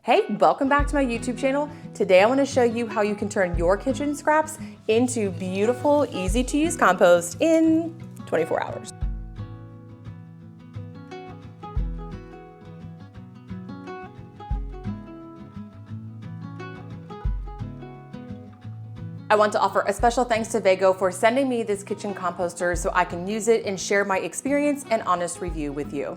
Hey, welcome back to my YouTube channel. Today I want to show you how you can turn your kitchen scraps into beautiful, easy to use compost in 24 hours. I want to offer a special thanks to Vego for sending me this kitchen composter so I can use it and share my experience and honest review with you.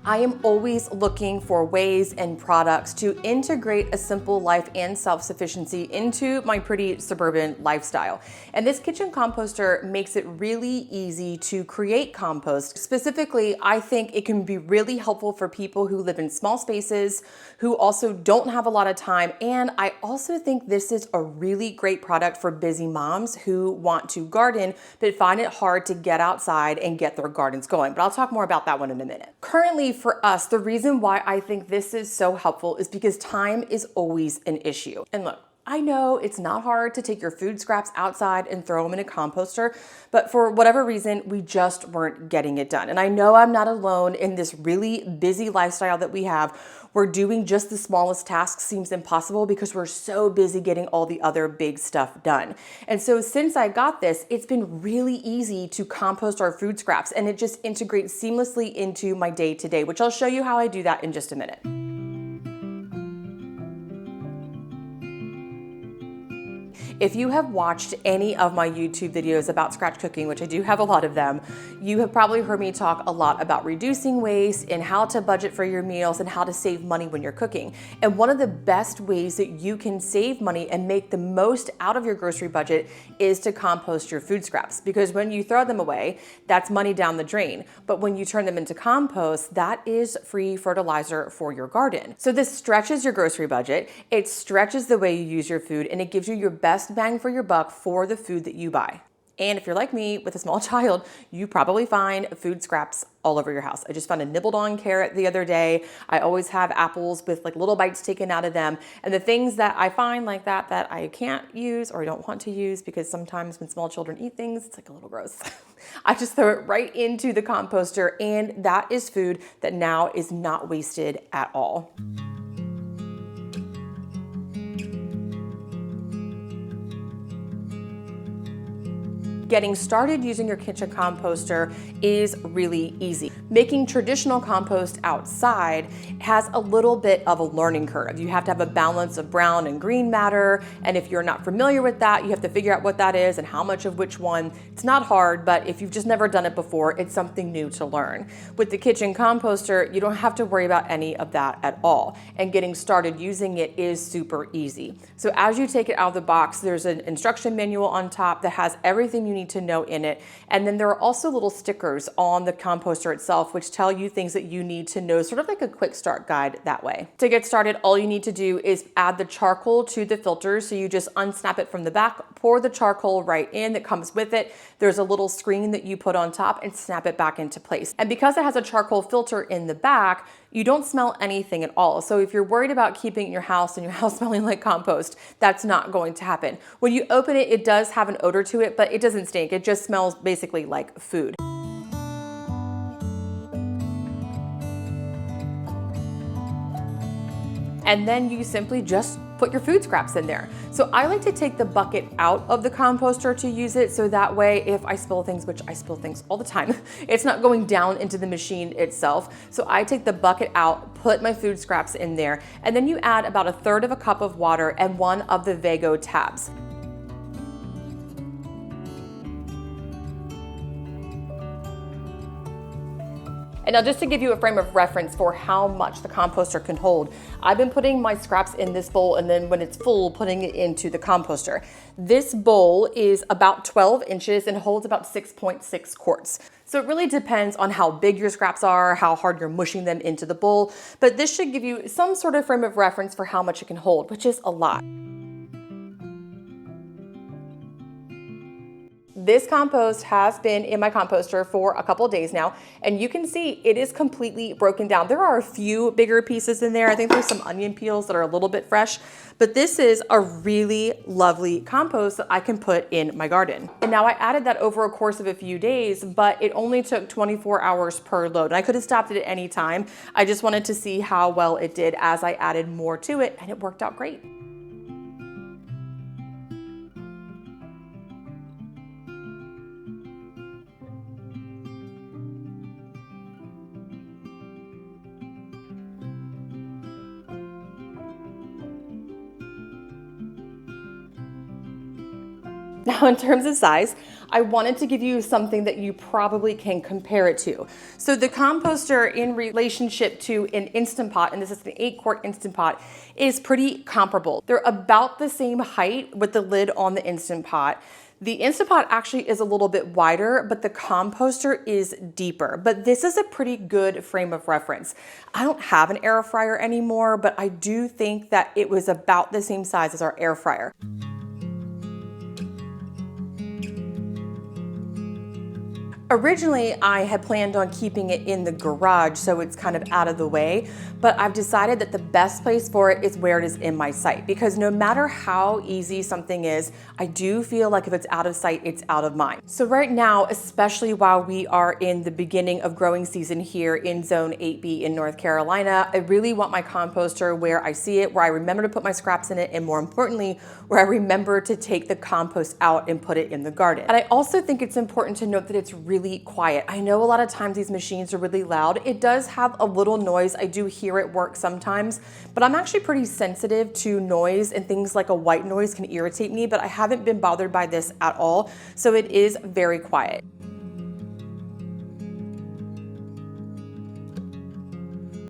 I am always looking for ways and products to integrate a simple life and self-sufficiency into my pretty suburban lifestyle. And this kitchen composter makes it really easy to create compost. Specifically, I think it can be really helpful for people who live in small spaces, who also don't have a lot of time. And I also think this is a really great product for busy moms who want to garden, but find it hard to get outside and get their gardens going. But I'll talk more about that one in a minute. Currently, for us, the reason why I think this is so helpful is because time is always an issue. And look, I know it's not hard to take your food scraps outside and throw them in a composter, but for whatever reason, we just weren't getting it done. And I know I'm not alone in this really busy lifestyle that we have, where doing just the smallest tasks seems impossible because we're so busy getting all the other big stuff done. And so since I got this, it's been really easy to compost our food scraps, and it just integrates seamlessly into my day-to-day, which I'll show you how I do that in just a minute. If you have watched any of my YouTube videos about scratch cooking, which I do have a lot of them, you have probably heard me talk a lot about reducing waste and how to budget for your meals and how to save money when you're cooking. And one of the best ways that you can save money and make the most out of your grocery budget is to compost your food scraps. Because when you throw them away, that's money down the drain. But when you turn them into compost, that is free fertilizer for your garden. So this stretches your grocery budget, it stretches the way you use your food, and it gives you your best bang for your buck for the food that you buy. And if you're like me with a small child, you probably find food scraps all over your house. I just found a nibbled on carrot the other day. I always have apples with like little bites taken out of them. And the things that I find like that I can't use or I don't want to use, because sometimes when small children eat things, it's like a little gross. I just throw it right into the composter, and that is food that now is not wasted at all. Getting started using your kitchen composter is really easy. Making traditional compost outside has a little bit of a learning curve. You have to have a balance of brown and green matter, and if you're not familiar with that, you have to figure out what that is and how much of which one. It's not hard, but if you've just never done it before, it's something new to learn. With the kitchen composter, you don't have to worry about any of that at all, and getting started using it is super easy. So as you take it out of the box, there's an instruction manual on top that has everything you need to know in it. And then there are also little stickers on the composter itself, which tell you things that you need to know, sort of like a quick start guide that way. To get started, all you need to do is add the charcoal to the filter. So you just unsnap it from the back, pour the charcoal right in that comes with it. There's a little screen that you put on top and snap it back into place. And because it has a charcoal filter in the back, you don't smell anything at all. So if you're worried about keeping your house and your house smelling like compost, that's not going to happen. When you open it, it does have an odor to it, but it doesn't stink. It just smells basically like food. And then you simply just put your food scraps in there. So I like to take the bucket out of the composter to use it, so that way if I spill things, which I spill things all the time, it's not going down into the machine itself. So I take the bucket out, put my food scraps in there, and then you add about 1/3 of a cup of water and one of the Vego tabs. And now just to give you a frame of reference for how much the composter can hold, I've been putting my scraps in this bowl, and then when it's full, putting it into the composter. This bowl is about 12 inches and holds about 6.6 quarts. So it really depends on how big your scraps are, how hard you're mushing them into the bowl, but this should give you some sort of frame of reference for how much it can hold, which is a lot. This compost has been in my composter for a couple of days now, and you can see it is completely broken down. There are a few bigger pieces in there. I think there's some onion peels that are a little bit fresh, but this is a really lovely compost that I can put in my garden. And now I added that over a course of a few days, but it only took 24 hours per load. And I could have stopped it at any time. I just wanted to see how well it did as I added more to it, and it worked out great. Now, in terms of size, I wanted to give you something that you probably can compare it to. So the composter in relationship to an Instant Pot, and this is an 8-quart Instant Pot, is pretty comparable. They're about the same height with the lid on the Instant Pot. The Instant Pot actually is a little bit wider, but the composter is deeper. But this is a pretty good frame of reference. I don't have an air fryer anymore, but I do think that it was about the same size as our air fryer. Originally, I had planned on keeping it in the garage so it's kind of out of the way, but I've decided that the best place for it is where it is in my sight, because no matter how easy something is, I do feel like if it's out of sight, it's out of mind. So right now, especially while we are in the beginning of growing season here in Zone 8B in North Carolina, I really want my composter where I see it, where I remember to put my scraps in it, and more importantly, where I remember to take the compost out and put it in the garden. And I also think it's important to note that it's really quiet. I know a lot of times these machines are really loud. It does have a little noise. I do hear it work sometimes, but I'm actually pretty sensitive to noise, and things like a white noise can irritate me, but I haven't been bothered by this at all. So it is very quiet.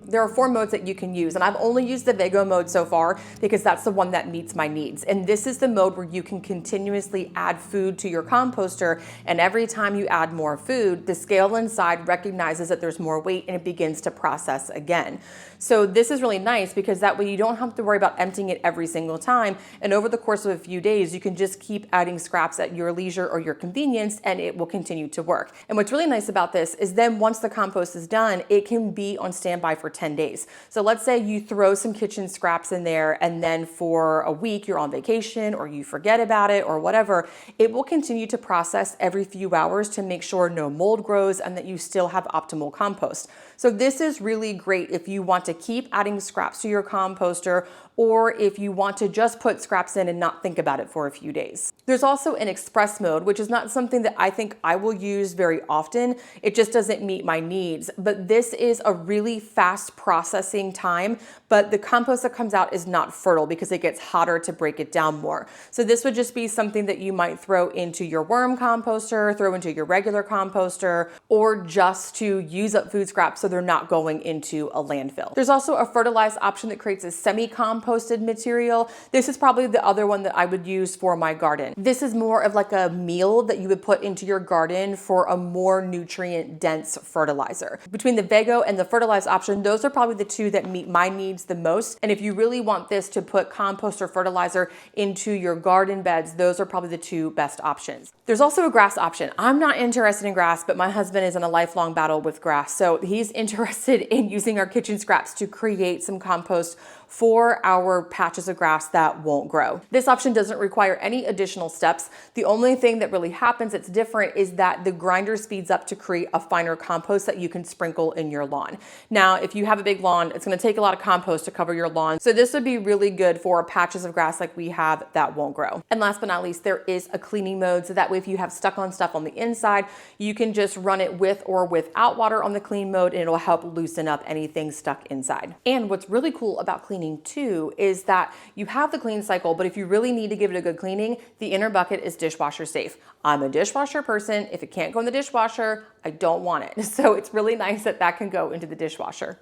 There are 4 modes that you can use, and I've only used the Vego mode so far because that's the one that meets my needs. And this is the mode where you can continuously add food to your composter, and every time you add more food, the scale inside recognizes that there's more weight and it begins to process again. So this is really nice because that way you don't have to worry about emptying it every single time, and over the course of a few days, you can just keep adding scraps at your leisure or your convenience, and it will continue to work. And what's really nice about this is then once the compost is done, it can be on standby for 10 days. So let's say you throw some kitchen scraps in there, and then for a week you're on vacation or you forget about it or whatever, it will continue to process every few hours to make sure no mold grows and that you still have optimal compost. So this is really great if you want to keep adding scraps to your composter, or if you want to just put scraps in and not think about it for a few days. There's also an express mode, which is not something that I think I will use very often. It just doesn't meet my needs, but this is a really fast processing time, but the compost that comes out is not fertile because it gets hotter to break it down more. So this would just be something that you might throw into your worm composter, throw into your regular composter, or just to use up food scraps so they're not going into a landfill. There's also a fertilized option that creates a semi-composted material. This is probably the other one that I would use for my garden. This is more of like a meal that you would put into your garden for a more nutrient dense fertilizer. Between the Vego and the fertilized option, those are probably the 2 that meet my needs the most. And if you really want this to put compost or fertilizer into your garden beds, those are probably the 2 best options. There's also a grass option. I'm not interested in grass, but my husband is in a lifelong battle with grass. So he's interested in using our kitchen scraps to create some compost for our patches of grass that won't grow. This option doesn't require any additional steps. The only thing that really happens that's different is that the grinder speeds up to create a finer compost that you can sprinkle in your lawn. Now, if you have a big lawn, it's going to take a lot of compost to cover your lawn. So this would be really good for patches of grass like we have that won't grow. And last but not least, there is a cleaning mode. So that way, if you have stuck on stuff on the inside, you can just run it with or without water on the clean mode, and it'll help loosen up anything stuck inside. And what's really cool about cleaning too is that you have the clean cycle, but if you really need to give it a good cleaning, the inner bucket is dishwasher safe. I'm a dishwasher person. If it can't go in the dishwasher, I don't want it. So it's really nice that that can go into the dishwasher.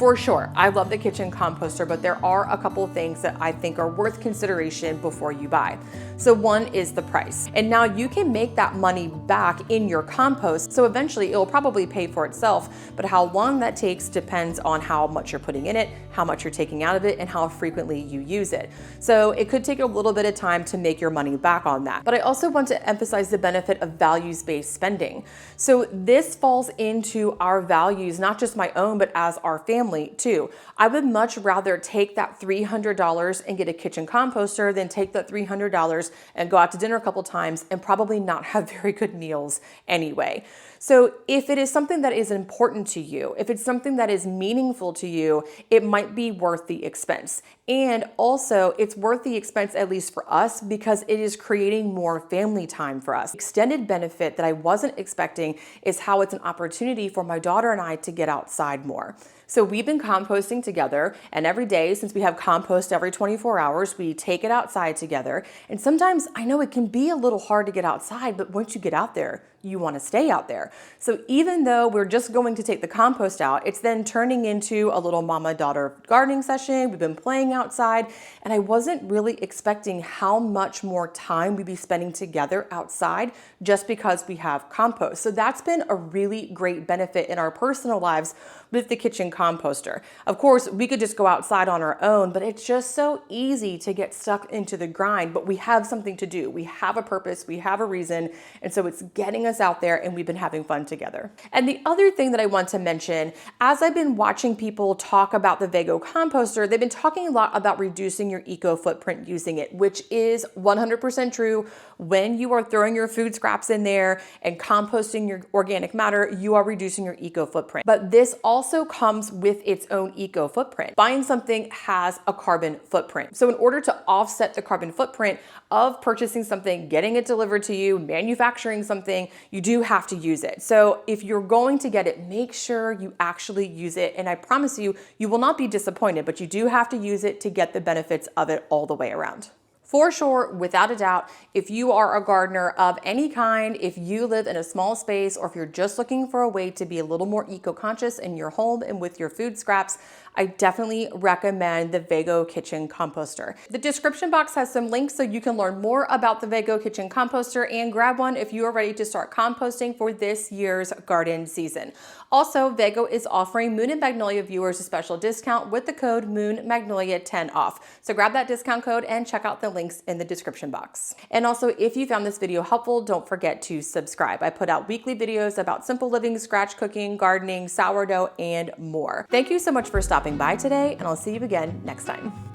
For sure, I love the kitchen composter, but there are a couple of things that I think are worth consideration before you buy. So one is the price. And now you can make that money back in your compost. So eventually it'll probably pay for itself, but how long that takes depends on how much you're putting in it, how much you're taking out of it, and how frequently you use it. So it could take a little bit of time to make your money back on that. But I also want to emphasize the benefit of values-based spending. So this falls into our values, not just my own, but as our family too. I would much rather take that $300 and get a kitchen composter than take that $300 and go out to dinner a couple times and probably not have very good meals anyway. So if it is something that is important to you, if it's something that is meaningful to you, it might be worth the expense. And also it's worth the expense, at least for us, because it is creating more family time for us. Extended benefit that I wasn't expecting is how it's an opportunity for my daughter and I to get outside more. So we've been composting together, and every day, since we have compost every 24 hours, we take it outside together. And sometimes I know it can be a little hard to get outside, but once you get out there, you want to stay out there. So even though we're just going to take the compost out, it's then turning into a little mama-daughter gardening session. We've been playing outside, and I wasn't really expecting how much more time we'd be spending together outside just because we have compost. So that's been a really great benefit in our personal lives with the kitchen composter. Of course, we could just go outside on our own, but it's just so easy to get stuck into the grind, but we have something to do. We have a purpose, we have a reason, and so it's getting us out there, and we've been having fun together. And the other thing that I want to mention, as I've been watching people talk about the Vego composter, they've been talking a lot about reducing your eco footprint using it, which is 100% true. When you are throwing your food scraps in there and composting your organic matter, you are reducing your eco footprint. But this also comes with its own eco footprint. Buying something has a carbon footprint. So in order to offset the carbon footprint of purchasing something, getting it delivered to you, manufacturing something, you do have to use it. So if you're going to get it, make sure you actually use it. And I promise you, you will not be disappointed, but you do have to use it to get the benefits of it all the way around. For sure, without a doubt, if you are a gardener of any kind, if you live in a small space, or if you're just looking for a way to be a little more eco-conscious in your home and with your food scraps, I definitely recommend the Vego Kitchen Composter. The description box has some links so you can learn more about the Vego Kitchen Composter and grab one if you are ready to start composting for this year's garden season. Also, Vego is offering Moon and Magnolia viewers a special discount with the code MOONMagnolia10 off. So grab that discount code and check out the links in the description box. And also, if you found this video helpful, don't forget to subscribe. I put out weekly videos about simple living, scratch cooking, gardening, sourdough, and more. Thank you so much for stopping by today, and I'll see you again next time.